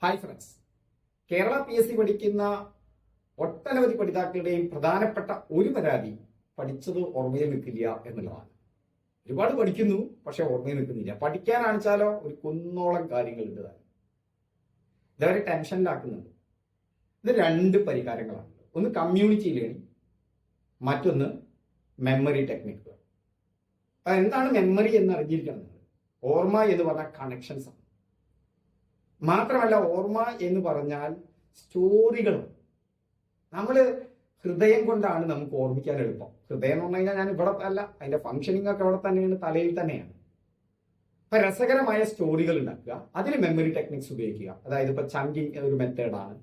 Hi friends, Kerala PSC പഠിക്കുന്ന ഒട്ടനവധി പഠിതാക്കളുടെയും പ്രധാനപ്പെട്ട ഒരു പരാതി പഠിച്ചത് ഓർമ്മയിൽ നിൽക്കില്ല എന്നുള്ളതാണ്. ഒരുപാട് പഠിക്കുന്നു, പക്ഷെ ഓർമ്മയിൽ നിൽക്കുന്നില്ല. പഠിക്കാനാണെച്ചാലോ ഒരു കുന്നോളം കാര്യങ്ങളുണ്ട്. ഇതവരെ ടെൻഷനിലാക്കുന്നുണ്ട്. ഇത് രണ്ട് പരിഹാരങ്ങളാണ്. ഒന്ന് കമ്മ്യൂണിറ്റി ലേണിംഗ്, മറ്റൊന്ന് മെമ്മറി ടെക്നിക്കുകൾ. എന്താണ് മെമ്മറി എന്ന് അറിഞ്ഞിരിക്കണം. ഓർമ്മ എന്ന് പറഞ്ഞാൽ കണക്ഷൻസ് ആണ്. മാത്രമല്ല, ഓർമ്മ എന്ന് പറഞ്ഞാൽ സ്റ്റോറികളും. നമ്മൾ ഹൃദയം കൊണ്ടാണ് നമുക്ക് ഓർമ്മിക്കാൻ എളുപ്പം. ഹൃദയം എന്ന് പറഞ്ഞു കഴിഞ്ഞാൽ ഞാൻ ഇവിടെ അല്ല, അതിന്റെ ഫംഗ്ഷനിങ് ഒക്കെ ഇവിടെ തന്നെയാണ്, തലയിൽ തന്നെയാണ്. അപ്പൊ രസകരമായ സ്റ്റോറികൾ ഉണ്ടാക്കുക, അതിൽ മെമ്മറി ടെക്നിക്സ് ഉപയോഗിക്കുക. അതായത് ഇപ്പൊ ചങ്കിങ് ഒരു മെത്തേഡാണ്,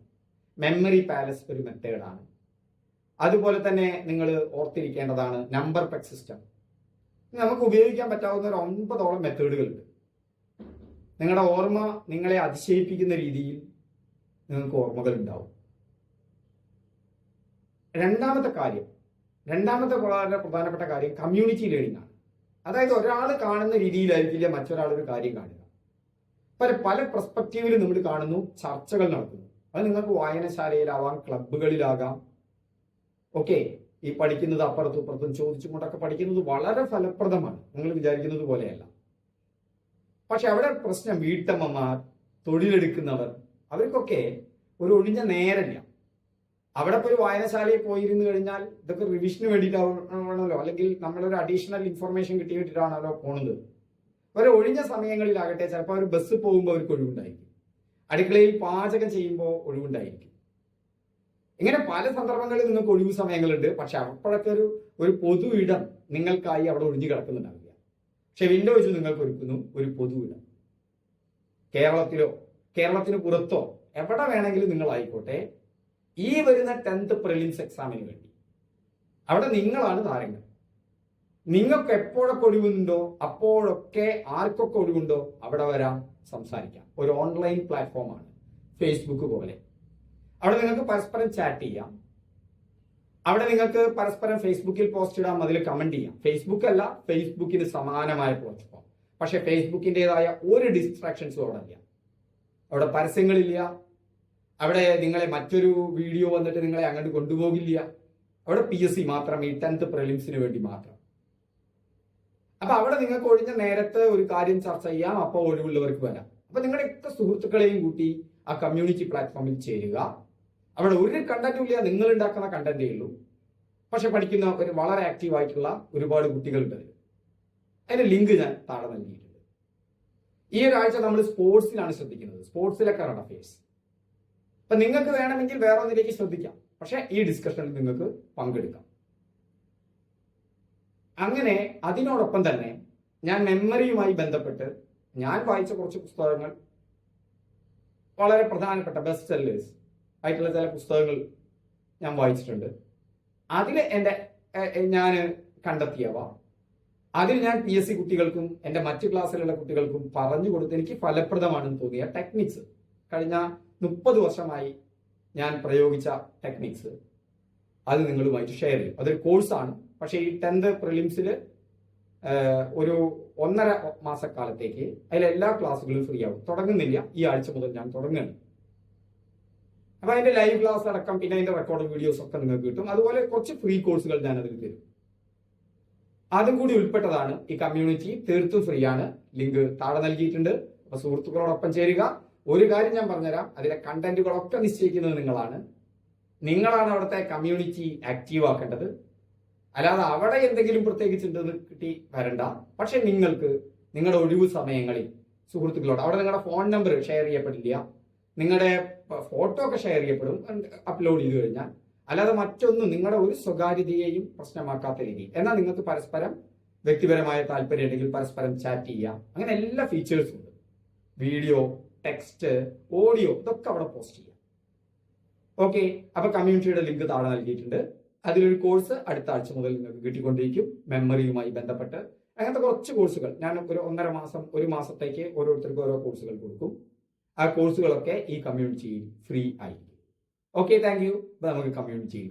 മെമ്മറി പാലസ് ഒരു മെത്തേഡാണ്. അതുപോലെ തന്നെ നിങ്ങൾ ഓർത്തിരിക്കേണ്ടതാണ് നമ്പർ പെഗ് സിസ്റ്റം. നമുക്ക് ഉപയോഗിക്കാൻ പറ്റാവുന്ന ഒരു 9ഓളം മെത്തേഡുകളുണ്ട്. നിങ്ങളുടെ ഓർമ്മ നിങ്ങളെ അതിശയിപ്പിക്കുന്ന രീതിയിൽ നിങ്ങൾക്ക് ഓർമ്മകൾ ഉണ്ടാവും. രണ്ടാമത്തെ വളരെ പ്രധാനപ്പെട്ട കാര്യം കമ്മ്യൂണിറ്റി ലേണിംഗ് ആണ്. അതായത് ഒരാൾ കാണുന്ന രീതിയിലായിരിക്കില്ല മറ്റൊരാൾ ഒരു കാര്യം കാണുക. പല പെർസ്പെക്റ്റീവിൽ നമ്മൾ കാണുന്നു, ചർച്ചകൾ നടക്കുന്നു. അത് നിങ്ങൾക്ക് വായനശാലയിലാവാം, ക്ലബുകളിലാകാം. ഓക്കെ, ഈ പഠിക്കുന്നത് അപ്പുറത്തും ഇപ്പുറത്തും ചോദിച്ചും കൊണ്ടൊക്കെ പഠിക്കുന്നത് വളരെ ഫലപ്രദമാണ്, നിങ്ങൾ വിചാരിക്കുന്നത് പോലെയല്ല. പക്ഷെ അവിടെ പ്രശ്നം വീട്ടമ്മമാർ, തൊഴിലെടുക്കുന്നവർ, അവർക്കൊക്കെ ഒരു ഒഴിഞ്ഞ നേരമില്ല. അവിടെ ഇപ്പോൾ ഒരു വായനശാലയിൽ പോയിരുന്നു കഴിഞ്ഞാൽ ഇതൊക്കെ റിവിഷന് വേണ്ടിയിട്ടാണല്ലോ, അല്ലെങ്കിൽ നമ്മളൊരു അഡീഷണൽ ഇൻഫർമേഷൻ കിട്ടി വേണ്ടിയിട്ടാണല്ലോ പോണത്. ഒരു ഒഴിഞ്ഞ സമയങ്ങളിലാകട്ടെ, ചിലപ്പോൾ ഒരു ബസ് പോകുമ്പോൾ അവർക്ക് ഒഴിവുണ്ടായിരിക്കും, അടുക്കളയിൽ പാചകം ചെയ്യുമ്പോൾ ഒഴിവുണ്ടായിരിക്കും. ഇങ്ങനെ പല സന്ദർഭങ്ങളിൽ നിങ്ങൾക്ക് ഒഴിവ് സമയങ്ങളുണ്ട്. പക്ഷെ അപ്പോഴൊക്കെ ഒരു പൊതു ഇടം നിങ്ങൾക്കായി അവിടെ ഒഴിഞ്ഞു കിടക്കുന്നുണ്ടാവില്ല. പക്ഷെ വിൻഡോസ് നിങ്ങൾക്ക് ഒരുക്കുന്നു ഒരു പൊതു ഇടം. കേരളത്തിന് പുറത്തോ എവിടെ വേണമെങ്കിലും നിങ്ങൾ ആയിക്കോട്ടെ, ഈ വരുന്ന 10th പ്രിലിംസ് എക്സാമിന് വേണ്ടി അവിടെ നിങ്ങളാണ് താരങ്ങൾ. നിങ്ങൾക്ക് എപ്പോഴൊക്കെ ഒഴിവുണ്ടോ അപ്പോഴൊക്കെ ആർക്കൊക്കെ ഒഴിവുണ്ടോ അവിടെ വരാം, സംസാരിക്കാം. ഒരു ഓൺലൈൻ പ്ലാറ്റ്ഫോമാണ് ഫേസ്ബുക്ക് പോലെ. അവിടെ നിങ്ങൾക്ക് പരസ്പരം ചാറ്റ് ചെയ്യാം. അവിടെ നിങ്ങൾക്ക് പരസ്പരം ഫേസ്ബുക്കിൽ പോസ്റ്റ് ഇടാം, അതിൽ കമന്റ് ചെയ്യാം. ഫേസ്ബുക്ക് അല്ല, ഫേസ്ബുക്കിന് സമാനമായ പ്ലാറ്റ്ഫോം. പക്ഷെ ഫേസ്ബുക്കിൻ്റെതായ ഒരു ഡിസ്ട്രാക്ഷൻസും അവിടെ ഇല്ല. അവിടെ പരസ്യങ്ങളില്ല. അവിടെ നിങ്ങളെ മറ്റൊരു വീഡിയോ വന്നിട്ട് നിങ്ങളെ അങ്ങോട്ട് കൊണ്ടുപോകില്ല. അവിടെ PSC മാത്രം, ഈ 10th പ്രിലിംസിന് വേണ്ടി മാത്രം. അപ്പൊ അവിടെ നിങ്ങൾക്ക് ഒഴിഞ്ഞ നേരത്തെ ഒരു കാര്യം ചർച്ച ചെയ്യാം, അപ്പോൾ ഒഴിവുള്ളവർക്ക് വരാം. അപ്പൊ നിങ്ങളുടെയൊക്കെ സുഹൃത്തുക്കളെയും കൂട്ടി ആ കമ്മ്യൂണിറ്റി പ്ലാറ്റ്ഫോമിൽ ചേരുക. അവിടെ ഒരു കണ്ടന്റും ഇല്ല, നിങ്ങൾ ഉണ്ടാക്കുന്ന കണ്ടന്റേ ഉള്ളൂ. പക്ഷെ പഠിക്കുന്ന ഒരു വളരെ ആക്റ്റീവ് ആയിട്ടുള്ള ഒരുപാട് കുട്ടികളുണ്ട്. അതിന്റെ ലിങ്ക് ഞാൻ താഴെ നൽകിയിട്ടുണ്ട്. ഈ ഒരാഴ്ച നമ്മൾ സ്പോർട്സിലാണ് ശ്രദ്ധിക്കുന്നത്, സ്പോർട്സിലെ കറണ്ട് അഫയേഴ്സ്. അപ്പൊ നിങ്ങൾക്ക് വേണമെങ്കിൽ വേറെ ഒന്നിലേക്ക് ശ്രദ്ധിക്കാം, പക്ഷെ ഈ ഡിസ്കഷനിൽ നിങ്ങൾക്ക് പങ്കെടുക്കാം. അങ്ങനെ അതിനോടൊപ്പം തന്നെ ഞാൻ മെമ്മറിയുമായി ബന്ധപ്പെട്ട് ഞാൻ വായിച്ച കുറച്ച് പുസ്തകങ്ങൾ, വളരെ പ്രധാനപ്പെട്ട ബെസ്റ്റ് സെല്ലേഴ്സ് ആയിട്ടുള്ള ചില പുസ്തകങ്ങൾ ഞാൻ വായിച്ചിട്ടുണ്ട്. അതിൽ ഞാൻ കണ്ടെത്തിയവ, അതിൽ ഞാൻ PSC കുട്ടികൾക്കും എൻ്റെ മറ്റു ക്ലാസ്സിലുള്ള കുട്ടികൾക്കും പറഞ്ഞു കൊടുത്ത് എനിക്ക് ഫലപ്രദമാണെന്ന് തോന്നിയ ടെക്നിക്സ്, കഴിഞ്ഞ 30 വർഷമായി ഞാൻ പ്രയോഗിച്ച ടെക്നിക്സ്, അത് നിങ്ങളുമായിട്ട് ഷെയർ ചെയ്യും. അതൊരു കോഴ്സാണ്. പക്ഷേ ഈ 10th പ്രിലിംസിൽ ഒരു 1.5 മാസക്കാലത്തേക്ക് അതിലെല്ലാ ക്ലാസ്സുകളും ഫ്രീ ആവും. തുടങ്ങുന്നില്ല, ഈ ആഴ്ച മുതൽ ഞാൻ തുടങ്ങുകയാണ്. അപ്പൊ അതിന്റെ ലൈവ് ക്ലാസ് അടക്കം, പിന്നെ അതിന്റെ റെക്കോർഡ് വീഡിയോസ് ഒക്കെ നിങ്ങൾക്ക് കിട്ടും. അതുപോലെ കുറച്ച് ഫ്രീ കോഴ്സുകൾ ഞാൻ അതിൽ തരും. അതും കൂടി ഉൾപ്പെട്ടതാണ് ഈ കമ്മ്യൂണിറ്റി. തീർത്തും ഫ്രീ ആണ്. ലിങ്ക് താഴെ നൽകിയിട്ടുണ്ട്. അപ്പൊ സുഹൃത്തുക്കളോടൊപ്പം ചേരുക. ഒരു കാര്യം ഞാൻ പറഞ്ഞുതരാം, അതിലെ കണ്ടന്റുകളൊക്കെ നിശ്ചയിക്കുന്നത് നിങ്ങളാണ് അവിടുത്തെ കമ്മ്യൂണിറ്റി ആക്റ്റീവ് ആക്കേണ്ടത്. അല്ലാതെ അവിടെ എന്തെങ്കിലും പ്രത്യേകിച്ചുണ്ടെന്ന് കിട്ടി വരണ്ട. പക്ഷെ നിങ്ങൾക്ക് നിങ്ങളുടെ ഒഴിവ് സമയങ്ങളിൽ സുഹൃത്തുക്കളോട്, അവിടെ നിങ്ങളുടെ ഫോൺ നമ്പർ ഷെയർ ചെയ്യപ്പെടില്ല, നിങ്ങളുടെ ഫോട്ടോ ഒക്കെ ഷെയർ ചെയ്യപ്പെടും അപ്ലോഡ് ചെയ്ത് കഴിഞ്ഞാൽ. അല്ലാതെ മറ്റൊന്നും നിങ്ങളുടെ ഒരു സ്വകാര്യതയെയും പ്രശ്നമാക്കാത്ത രീതിയിൽ. എന്നാൽ നിങ്ങൾക്ക് പരസ്പരം വ്യക്തിപരമായ താല്പര്യം ഉണ്ടെങ്കിൽ പരസ്പരം ചാറ്റ് ചെയ്യാം. അങ്ങനെ എല്ലാ ഫീച്ചേഴ്സും ഉണ്ട്. വീഡിയോ, ടെക്സ്റ്റ്, ഓഡിയോ, ഇതൊക്കെ അവിടെ പോസ്റ്റ് ചെയ്യാം. ഓക്കെ, അപ്പൊ കമ്മ്യൂണിറ്റിയുടെ ലിങ്ക് താഴെ നൽകിയിട്ടുണ്ട്. അതിലൊരു കോഴ്സ് അടുത്ത ആഴ്ച മുതൽ നിങ്ങൾക്ക് കിട്ടിക്കൊണ്ടിരിക്കും, മെമ്മറിയുമായി ബന്ധപ്പെട്ട്. അങ്ങനത്തെ കുറച്ച് കോഴ്സുകൾ ഞാൻ ഒരു 1.5 മാസം, 1 മാസത്തേക്ക് ഓരോരുത്തർക്കും ഓരോ കോഴ്സുകൾ കൊടുക്കും. ആ കോഴ്സുകളൊക്കെ ഈ കമ്മ്യൂണിറ്റിയിൽ ഫ്രീ ആയിരിക്കും. Okay, thank you. നമുക്ക് കമ്മ്യൂണിറ്റിയിൽ കാണാം.